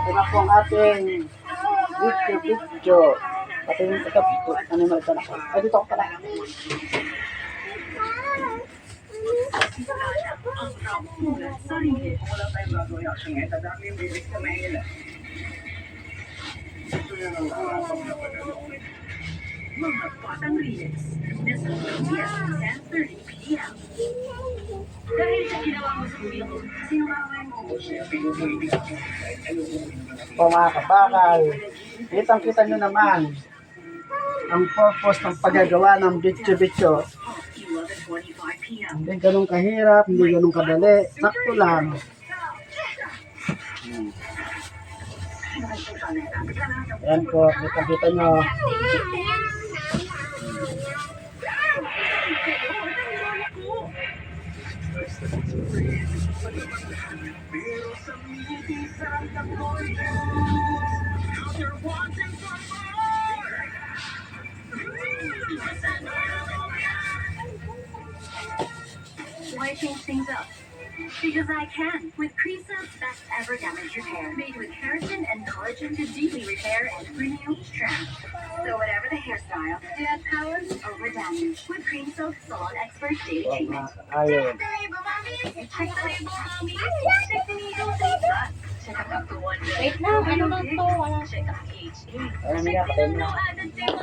ito na po ang ating video. Pati yung ito, ano yung malita na ko. Ay, dito ko pala. Mga Batang Remix, Mr. Yes, 10:30 p.m. Dahil sa ginawa mo sa video, sinungawan mo. O mga kabakal, kitang-kita nyo naman ang purpose ng paggagawa ng video. 11:25 p.m. Hindi ganun kahirap, hindi ganun kadali. Sakto lang. Ayan po, kitang-kita nyo. Why change things up? Because I can, with Creaso's best ever damage repair, made with keratin and collagen to deeply repair and renew each strand. So whatever the hairstyle, add power over damage with Cream Silk Salon Expert Daily O Treatment. mga ayun. Check the label, mommy. Check the needle, please. Check out the one. Wait lang, ano ba to? Wala. Check out pH. Ayun nga, patay mo na.